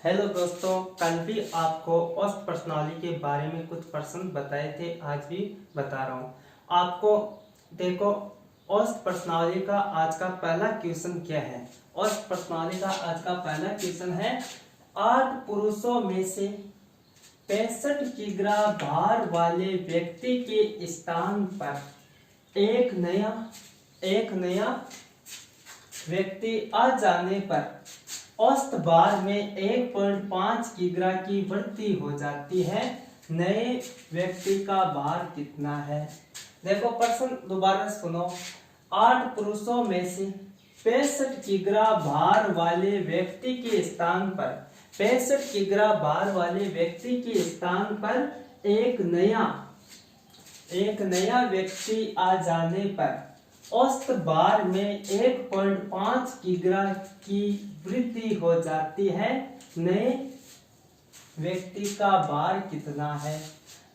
Hello दोस्तों, कल भी आपको औसत प्रश्नावली के बारे में कुछ प्रश्न बताए थे, आज भी बता रहा हूँ आपको। देखो, औसत प्रश्नावली का आज का पहला क्वेश्चन क्या है। औसत प्रश्नावली का आज का पहला क्वेश्चन है, 8 पुरुषों में से 65 किग्रा भार वाले व्यक्ति के स्थान पर एक नया व्यक्ति आ जाने पर औसत भार में 1.5 किग्रा की वृद्धि हो जाती है। नए व्यक्ति का भार कितना है। देखो प्रश्न दोबारा सुनो। 8 पुरुषों में से 65 किग्रा भार वाले व्यक्ति के स्थान पर 65 किग्रा भार वाले व्यक्ति के स्थान पर एक नया व्यक्ति आ जाने पर औसत भार में 1.5 किग्रा की वृद्धि हो जाती है। नए व्यक्ति का भार कितना है।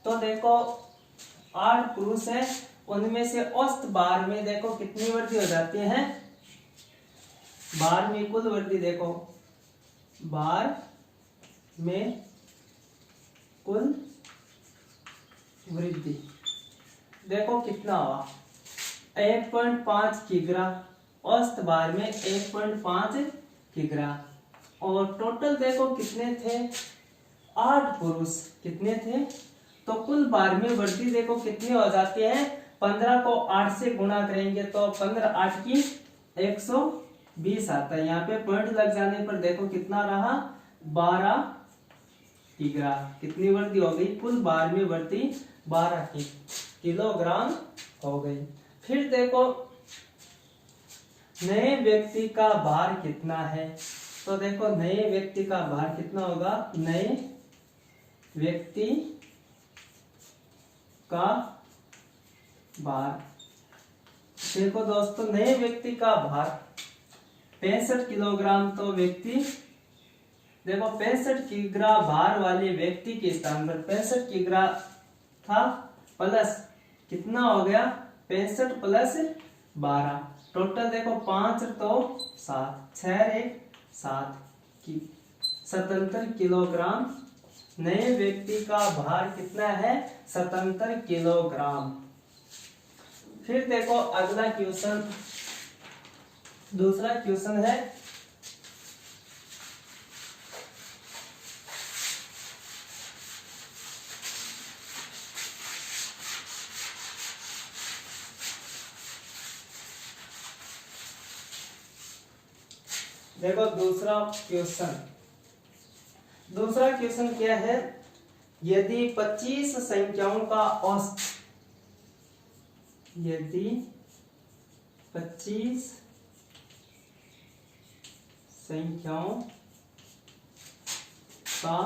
तो देखो 8 पुरुष है, उनमें से औसत भार में देखो कितनी वृद्धि हो जाती है। भार में कुल वृद्धि देखो, भार में कुल वृद्धि देखो कितना हुआ, 1.5 किग्रा। औसत भार में 1.5 किग्रा और टोटल देखो कितने थे, 8 पुरुष कितने थे। तो कुल भार में वृद्धि देखो कितनी हो जाती है। 15 को 8 से गुणा करेंगे तो 15 8 की 120 आता है। यहाँ पे पॉइंट लग जाने पर देखो कितना रहा, 12 किग्रा। कितनी वृद्धि हो गई, कुल भार में वृद्धि 12 किलोग्राम हो गई। फिर देखो नए व्यक्ति का भार कितना है। तो देखो नए व्यक्ति का भार कितना होगा, नए व्यक्ति का भार देखो दोस्तों, नए व्यक्ति का भार 65 किलोग्राम। तो व्यक्ति देखो 65 किग्रा भार वाले व्यक्ति के स्थान पर 65 किग्रा था, प्लस कितना हो गया, 65 प्लस 12, टोटल देखो 5 तो 7, 6 1 7 की 77 किलोग्राम। नए व्यक्ति का भार कितना है, 77 किलोग्राम। फिर देखो अगला क्वेश्चन, दूसरा क्वेश्चन है, देखो दूसरा क्वेश्चन क्या है, यदि 25 संख्याओं का औसत, यदि 25 संख्याओं का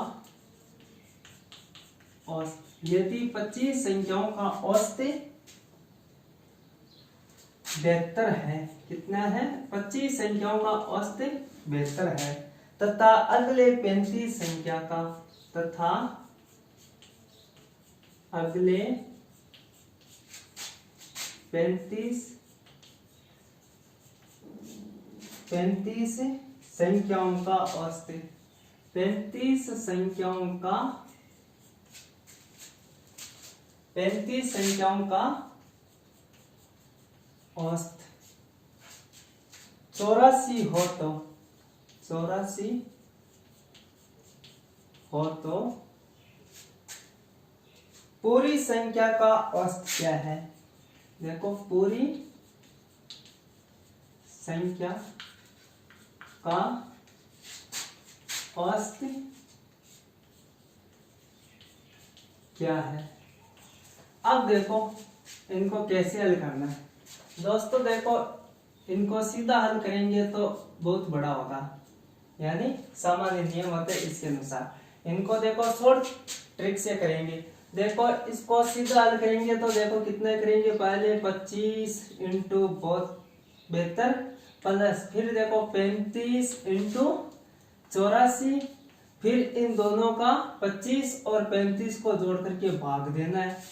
औसत, यदि 25 संख्याओं का औसत 72 है, कितना है, 25 संख्याओं का औसत 72 है, तथा अगले 35 संख्या का, तथा अगले 35 संख्याओं का औसत, 35 संख्याओं का औसत 84 हो तो पूरी संख्या का औसत क्या है। देखो पूरी संख्या का औसत क्या है। अब देखो इनको कैसे हल करना है। दोस्तों देखो इनको सीधा हल करेंगे तो बहुत बड़ा होगा, यानी सामान्य नियम होते हैं इसके अनुसार। इनको देखो शॉर्ट ट्रिक से करेंगे। देखो इसको सीधा हल करेंगे तो देखो कितने करेंगे, पहले 25 इंटू 72 प्लस फिर देखो 35 इंटू 84, फिर इन दोनों का 25 और 35 को जोड़ करके भाग देना है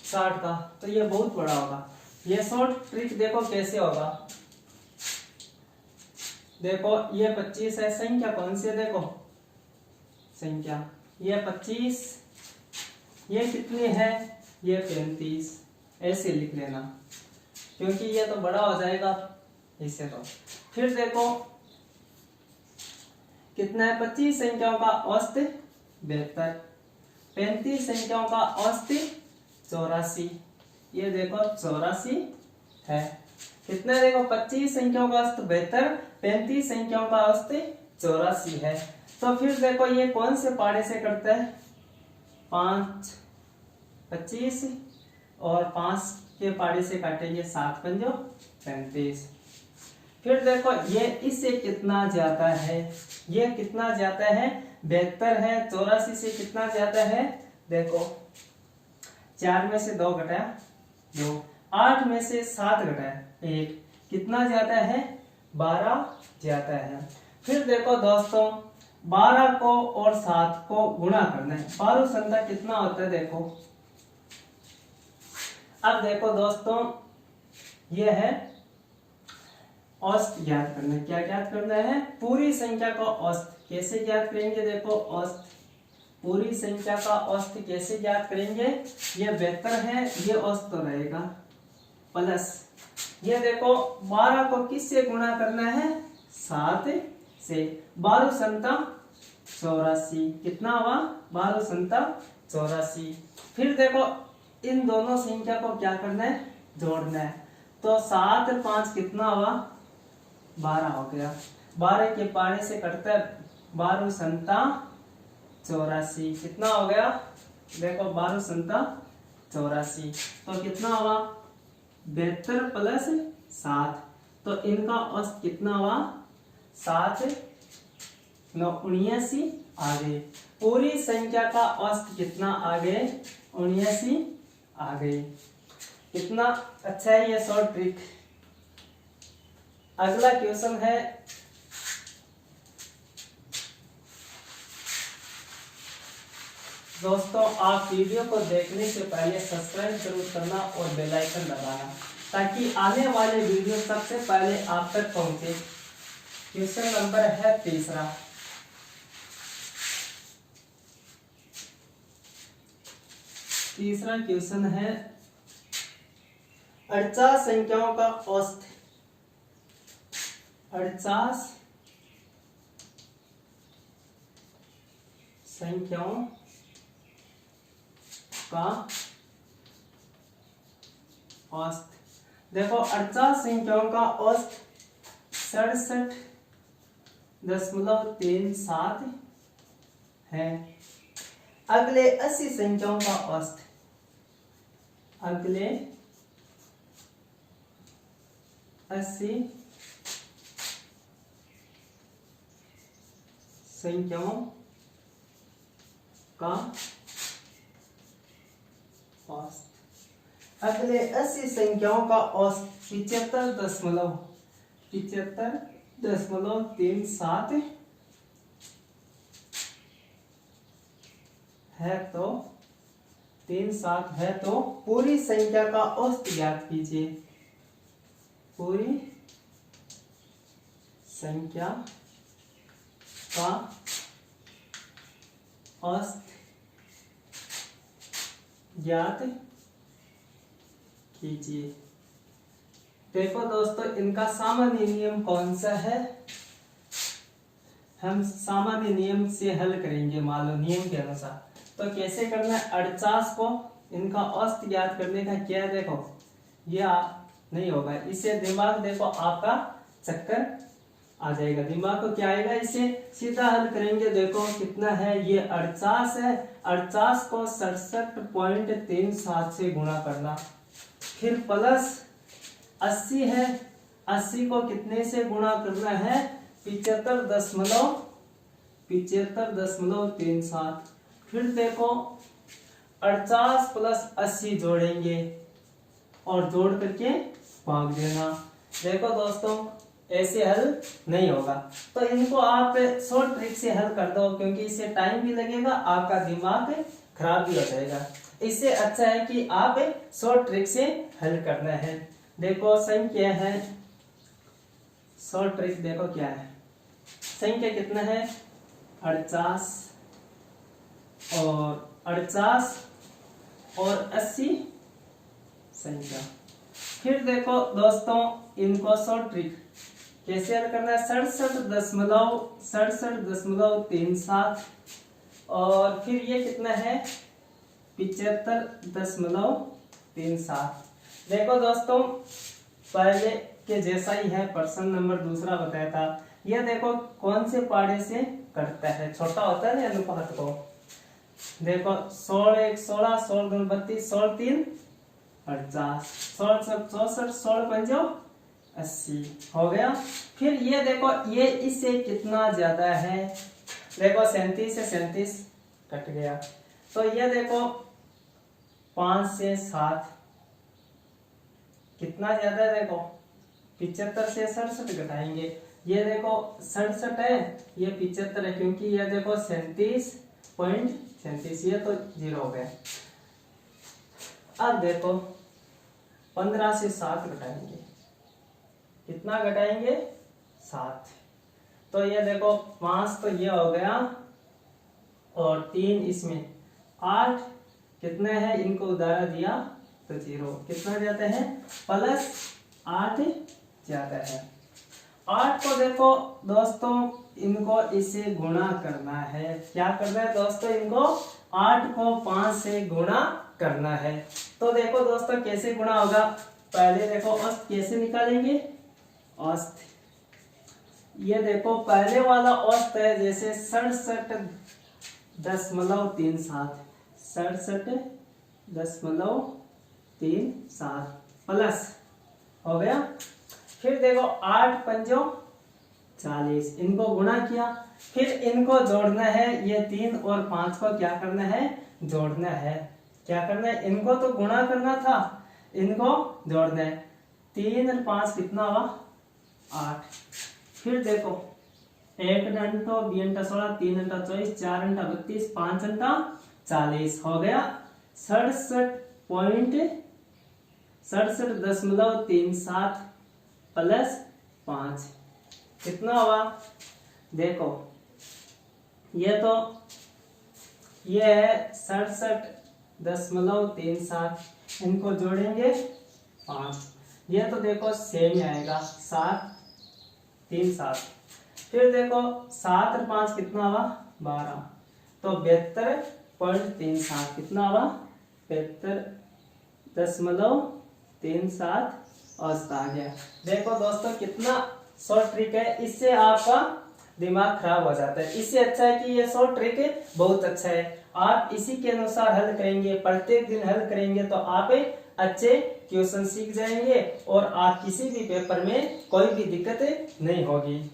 60 का, तो ये बहुत बड़ा होगा। ये शॉर्ट ट्रिक देखो कैसे होगा। देखो ये 25 है, संख्या कौन सी है, देखो संख्या ये 25, ये कितनी है, ये 35, ऐसे लिख लेना क्योंकि ये तो बड़ा हो जाएगा इससे। तो फिर देखो कितना है, 25 संख्याओं का औसत 72, 35 संख्याओं का औसत 84, ये देखो 84 है। कितना है, देखो 25 संख्याओं का औसत 72, 35 संख्याओं का औसत 84 है। तो फिर देखो ये कौन से पाड़े से करता है, 5 25 और 5 के पाड़े से काटेंगे 7 पंजो 35। फिर देखो ये इससे कितना जाता है, ये कितना जाता है, 72 है, 84 से कितना जाता है, देखो 4 में से 2 घटाया 2, 8 में से 7 घटाया 1, कितना जाता है, 12 जाता है। फिर देखो दोस्तों 12 को और 7 को गुणा करना है, 12 संख्या कितना होता है, देखो अब देखो दोस्तों ये है औसत ज्ञात करना है। क्या ज्ञात करना है, पूरी संख्या का औसत कैसे ज्ञात करेंगे, देखो औसत, पूरी संख्या का औसत कैसे ज्ञात करेंगे, ये 72 है, ये औसत तो रहेगा, प्लस ये देखो 12 को किससे गुणा करना है, 7 से, 12 संता 84, कितना हुआ, 12 संता 84। फिर देखो इन दोनों संख्या को क्या करना है, जोड़ना है। तो 7 और 5 कितना हुआ, 12 हो गया, 12 के पारे से कटता है 12 संता 84, कितना हो गया, देखो 12 संता 84, तो कितना हुआ 72 प्लस 7, तो इनका औसत कितना हुआ, 7 9 79 आ गए। पूरी संख्या का औसत कितना आ गए, 79 आ गई। कितना अच्छा है ये शॉर्ट ट्रिक। अगला क्वेश्चन है, दोस्तों आप वीडियो को देखने से पहले सब्सक्राइब जरूर करना और बेल आइकन दबाना ताकि आने वाले वीडियो सबसे पहले आप तक पहुंचे। क्वेश्चन नंबर है तीसरा, तीसरा क्वेश्चन है 48 संख्याओं का औसत, 48 संख्याओं का औसत। देखो 48 संख्याओं का औसत 67.37 है। अगले 80 संख्याओं का औसत, अगले 80 संख्याओं का औसत, अगले 80 संख्याओं का औसत 75.37 है। तो 37 है, तो पूरी संख्या का औसत ज्ञात कीजिए, पूरी संख्या का औसत ज्ञात कीजिए। देखो दोस्तों इनका सामान्य नियम कौन सा है, हम सामान्य नियम से हल करेंगे, मान लो नियम के अनुसार। तो कैसे करना है, 48 को इनका औसत ज्ञात करने का क्या है, देखो ये नहीं होगा, इससे दिमाग देखो आपका चक्कर आ जाएगा, दिमाग को क्या आएगा, इसे सीधा हल करेंगे। देखो कितना है, ये 48 है, 48 को 67.37 से गुणा करना, फिर प्लस 80 है, 80 को कितने से गुणा करना है, 75.37। फिर देखो 48 प्लस 80 जोड़ेंगे और जोड़ करके भाग देना। देखो दोस्तों ऐसे हल नहीं होगा, तो इनको आप शॉर्ट ट्रिक से हल कर दो, क्योंकि इससे टाइम भी लगेगा, आपका दिमाग खराब भी हो जाएगा। इससे अच्छा है कि आप शॉर्ट ट्रिक से हल करना है। देखो संख्या है, शॉर्ट ट्रिक देखो क्या है, संख्या कितना है 48 और 80 संख्या। फिर देखो दोस्तों इनको शॉर्ट ट्रिक कैसे हल करना है। 67.37 और फिर ये कितना है 75.37। देखो दोस्तों पहले के जैसा ही है, प्रश्न नंबर दूसरा बताया था। ये देखो कौन से पाड़े से कटता है, छोटा होता है ना अनुपात को। देखो 16 1 16, 16 2 32, 16 3 50, 16 7 64, 16 5 80 हो गया। फिर ये देखो ये इससे कितना ज्यादा है, देखो 37 से 37 कट गया। तो ये देखो 5 से 7 कितना ज्यादा है, देखो 75 से 67 घटाएंगे। ये देखो 67 है, ये 75 है, क्योंकि ये देखो 37.37, ये तो 0 हो गया। अब देखो 15 से 7 घटाएंगे, कितना घटाएंगे 7। तो ये देखो 5 तो ये हो गया और 3 इसमें 8 कितने हैं, इनको उधारा दिया तो 0, कितना जाता है +8 जाता है। 8 को देखो दोस्तों इनको इससे गुणा करना है। क्या करना है दोस्तों, इनको 8 को 5 से गुणा करना है। तो देखो दोस्तों कैसे गुणा होगा, पहले देखो औसत कैसे निकालेंगे। औसत ये देखो पहले वाला औसत है जैसे 67.37, 67.37 प्लस हो गया। फिर देखो 8 5 40, इनको गुणा किया। फिर इनको जोड़ना है, ये 3 और 5 को क्या करना है, जोड़ना है। क्या करना है, इनको तो गुणा करना था, इनको जोड़ना है। 3 और 5 कितना हुआ 8। फिर देखो 1 घंटो 2 घंटा 16, 3 घंटा 24, 4 घंटा 32, 5 घंटा 40 हो गया 67.37 प्लस 5 कितना हुआ। देखो ये तो ये है 67.37, इनको जोड़ेंगे 5, ये तो देखो सेम आएगा 7 3 7। फिर देखो 7 और 5 कितना हुआ 12, तो 72.37 कितना हुआ 72.37 औसत आ गया। देखो दोस्तों कितना शॉर्ट ट्रिक है, इससे आपका दिमाग खराब हो जाता है। इससे अच्छा है कि ये शॉर्ट ट्रिक बहुत अच्छा है। आप इसी के अनुसार हल करेंगे, प्रत्येक दिन हल करेंगे तो आप अच्छे क्वेश्चन सीख जाएंगे और आप किसी भी पेपर में कोई भी दिक्कत नहीं होगी।